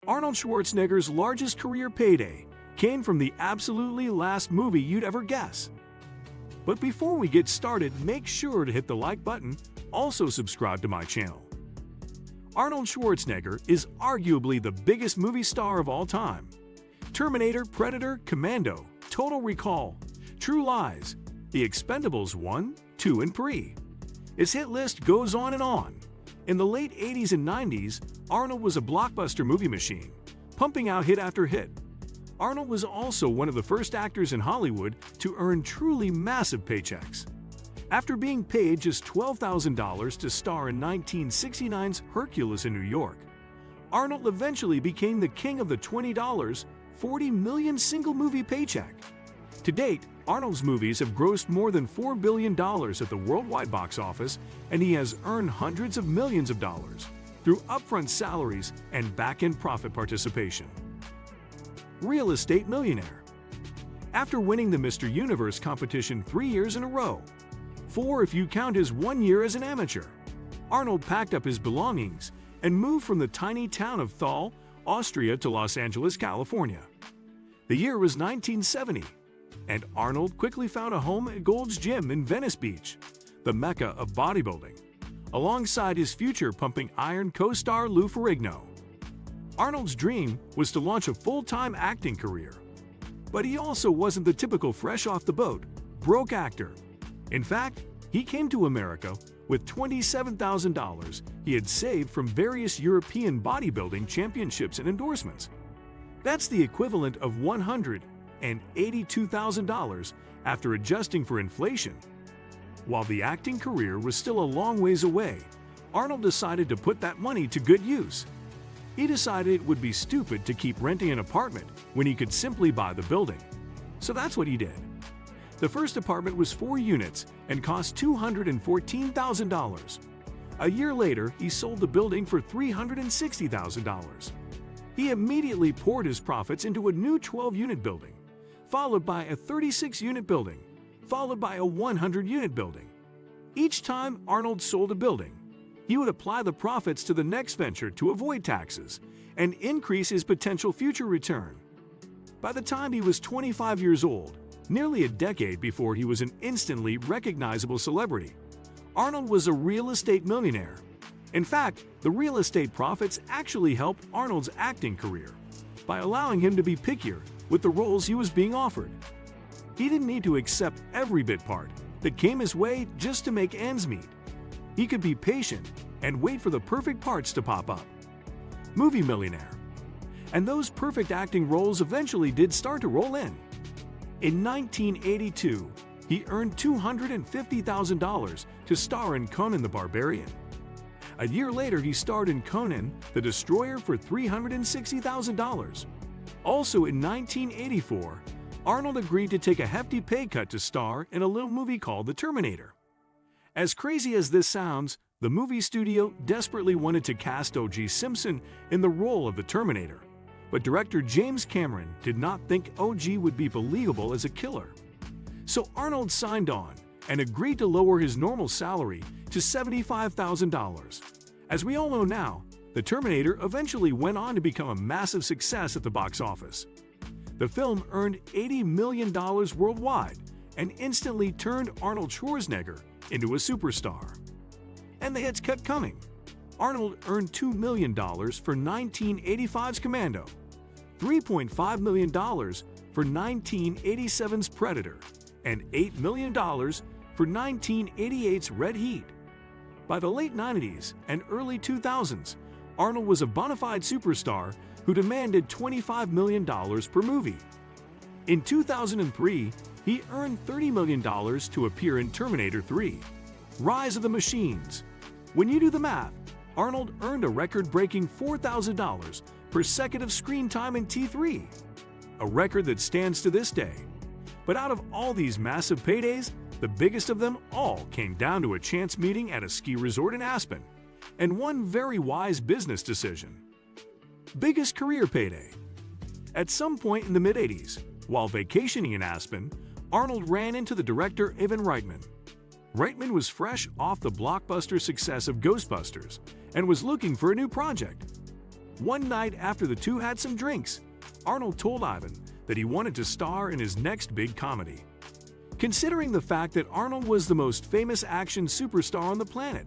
Arnold Schwarzenegger's largest career payday came from the absolutely last movie you'd ever guess. But before we get started, make sure to hit the like button, also subscribe to my channel. Arnold Schwarzenegger is arguably the biggest movie star of all time. Terminator, Predator, Commando, Total Recall, True Lies, The Expendables 1, 2, and 3. His hit list goes on and on. In the late 80s and 90s, Arnold was a blockbuster movie machine, pumping out hit after hit. Arnold was also one of the first actors in Hollywood to earn truly massive paychecks. After being paid just $12,000 to star in 1969's Hercules in New York, Arnold eventually became the king of the $20, $40 million single-movie paycheck. To date, Arnold's movies have grossed more than $4 billion at the worldwide box office, and he has earned hundreds of millions of dollars through upfront salaries and back-end profit participation. Real estate millionaire. After winning the Mr. Universe competition 3 years in a row, 4 if you count his 1 year as an amateur, Arnold packed up his belongings and moved from the tiny town of Thal, Austria to Los Angeles, California. The year was 1970. And Arnold quickly found a home at Gold's Gym in Venice Beach, the mecca of bodybuilding, alongside his future pumping iron co-star Lou Ferrigno. Arnold's dream was to launch a full-time acting career. But he also wasn't the typical fresh-off-the-boat, broke actor. In fact, he came to America with $27,000 he had saved from various European bodybuilding championships and endorsements. That's the equivalent of $182,000 after adjusting for inflation. While the acting career was still a long ways away, Arnold decided to put that money to good use. He decided it would be stupid to keep renting an apartment when he could simply buy the building. So that's what he did. The first apartment was 4 units and cost $214,000. A year later, he sold the building for $360,000. He immediately poured his profits into a new 12-unit building, followed by a 36-unit building, followed by a 100-unit building. Each time Arnold sold a building, he would apply the profits to the next venture to avoid taxes and increase his potential future return. By the time he was 25 years old, nearly a decade before he was an instantly recognizable celebrity, Arnold was a real estate millionaire. In fact, the real estate profits actually helped Arnold's acting career by allowing him to be pickier with the roles he was being offered. He didn't need to accept every bit part that came his way just to make ends meet. He could be patient and wait for the perfect parts to pop up. Movie millionaire. And those perfect acting roles eventually did start to roll in. In 1982, he earned $250,000 to star in Conan the Barbarian. A year later, he starred in Conan the Destroyer for $360,000. Also in 1984, Arnold agreed to take a hefty pay cut to star in a little movie called The Terminator. As crazy as this sounds, the movie studio desperately wanted to cast O.J. Simpson in the role of the Terminator, but director James Cameron did not think O.J. would be believable as a killer. So Arnold signed on and agreed to lower his normal salary to $75,000. As we all know now, The Terminator eventually went on to become a massive success at the box office. The film earned $80 million worldwide and instantly turned Arnold Schwarzenegger into a superstar. And the hits kept coming. Arnold earned $2 million for 1985's Commando, $3.5 million for 1987's Predator, and $8 million for 1988's Red Heat. By the late 90s and early 2000s, Arnold was a bona fide superstar who demanded $25 million per movie. In 2003, he earned $30 million to appear in Terminator 3, Rise of the Machines. When you do the math, Arnold earned a record-breaking $4,000 per second of screen time in T3, a record that stands to this day. But out of all these massive paydays, the biggest of them all came down to a chance meeting at a ski resort in Aspen, and one very wise business decision. Biggest career payday. At some point in the mid-80s, while vacationing in Aspen, Arnold ran into the director Ivan Reitman. Reitman was fresh off the blockbuster success of Ghostbusters and was looking for a new project. One night after the two had some drinks, Arnold told Ivan that he wanted to star in his next big comedy. Considering the fact that Arnold was the most famous action superstar on the planet,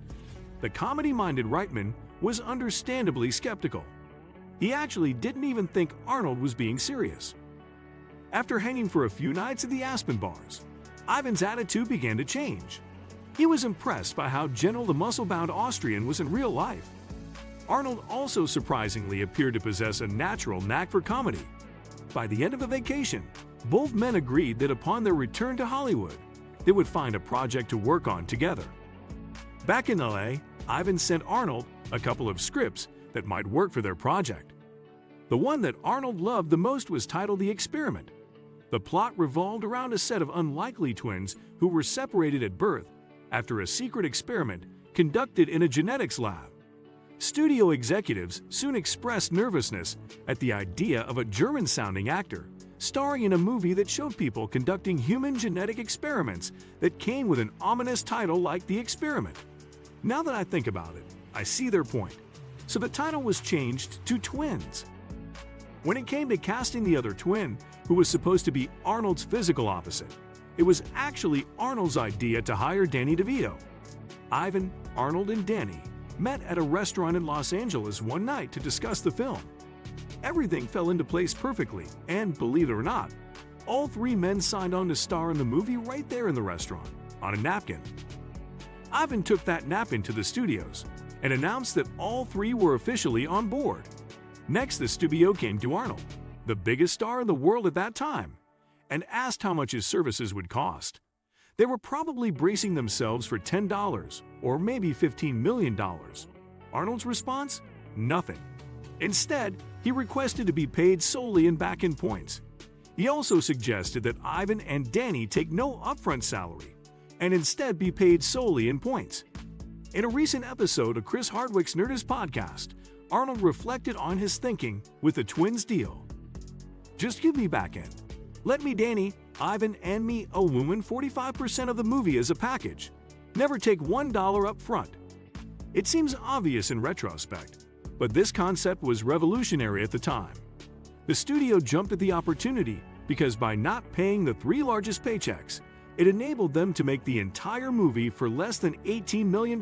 the comedy-minded Reitman was understandably skeptical. He actually didn't even think Arnold was being serious. After hanging for a few nights at the Aspen bars, Ivan's attitude began to change. He was impressed by how gentle the muscle-bound Austrian was in real life. Arnold also surprisingly appeared to possess a natural knack for comedy. By the end of the vacation, both men agreed that upon their return to Hollywood, they would find a project to work on together. Back in LA, Ivan sent Arnold a couple of scripts that might work for their project. The one that Arnold loved the most was titled The Experiment. The plot revolved around a set of unlikely twins who were separated at birth after a secret experiment conducted in a genetics lab. Studio executives soon expressed nervousness at the idea of a German-sounding actor starring in a movie that showed people conducting human genetic experiments that came with an ominous title like The Experiment. Now that I think about it, I see their point. So the title was changed to Twins. When it came to casting the other twin, who was supposed to be Arnold's physical opposite, it was actually Arnold's idea to hire Danny DeVito. Ivan, Arnold, and Danny met at a restaurant in Los Angeles one night to discuss the film. Everything fell into place perfectly, and believe it or not, all three men signed on to star in the movie right there in the restaurant, on a napkin. Ivan took that napkin to the studios and announced that all three were officially on board. Next, the studio came to Arnold, the biggest star in the world at that time, and asked how much his services would cost. They were probably bracing themselves for $10 or maybe $15 million. Arnold's response? Nothing. Instead, he requested to be paid solely in back-end points. He also suggested that Ivan and Danny take no upfront salary and instead be paid solely in points. In a recent episode of Chris Hardwick's Nerdist podcast, Arnold reflected on his thinking with the twins deal. Just give me back-end. Let me, Danny, Ivan, and me owe woman 45% of the movie as a package. Never take $1 up front. It seems obvious in retrospect, but this concept was revolutionary at the time. The studio jumped at the opportunity because by not paying the three largest paychecks, it enabled them to make the entire movie for less than $18 million,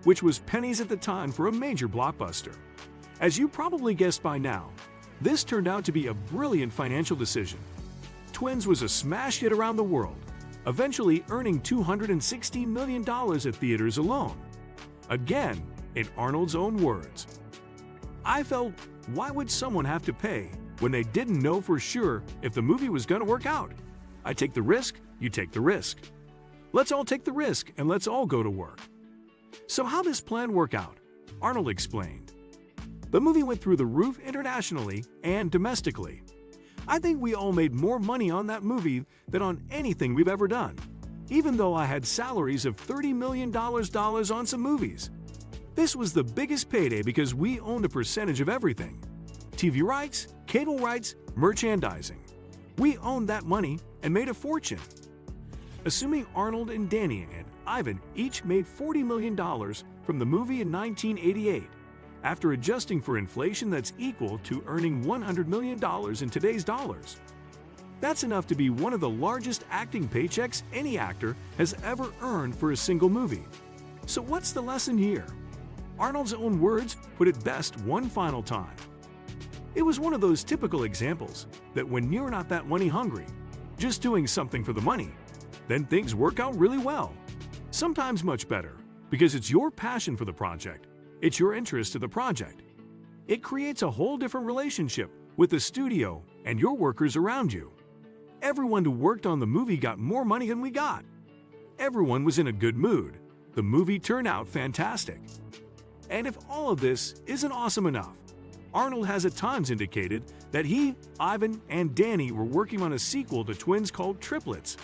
which was pennies at the time for a major blockbuster. As you probably guessed by now, this turned out to be a brilliant financial decision. Twins was a smash hit around the world, eventually earning $260 million at theaters alone. Again, in Arnold's own words, "I felt, why would someone have to pay when they didn't know for sure if the movie was going to work out? I take the risk, you take the risk. Let's all take the risk and let's all go to work." So how this plan work out? Arnold explained. The movie went through the roof internationally and domestically. I think we all made more money on that movie than on anything we've ever done, even though I had salaries of $30 million on some movies. This was the biggest payday because we owned a percentage of everything. TV rights, cable rights, merchandising. We owned that money and made a fortune. Assuming Arnold and Danny and Ivan each made $40 million from the movie in 1988, after adjusting for inflation that's equal to earning $100 million in today's dollars. That's enough to be one of the largest acting paychecks any actor has ever earned for a single movie. So what's the lesson here? Arnold's own words put it best one final time. It was one of those typical examples that when you're not that money hungry, just doing something for the money, then things work out really well. Sometimes much better, because it's your passion for the project. It's your interest in the project. It creates a whole different relationship with the studio and your workers around you. Everyone who worked on the movie got more money than we got. Everyone was in a good mood. The movie turned out fantastic. And if all of this isn't awesome enough, Arnold has at times indicated that he, Ivan, and Danny were working on a sequel to Twins called Triplets.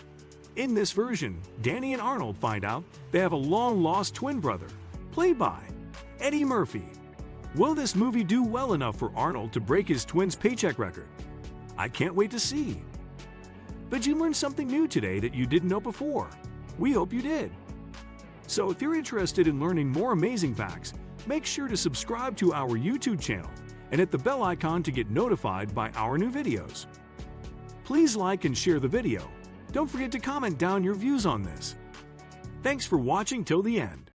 In this version, Danny and Arnold find out they have a long-lost twin brother, played by Eddie Murphy. Will this movie do well enough for Arnold to break his twins' paycheck record? I can't wait to see. But you learned something new today that you didn't know before. We hope you did. So if you're interested in learning more amazing facts, make sure to subscribe to our YouTube channel and hit the bell icon to get notified by our new videos. Please like and share the video. Don't forget to comment down your views on this. Thanks for watching till the end.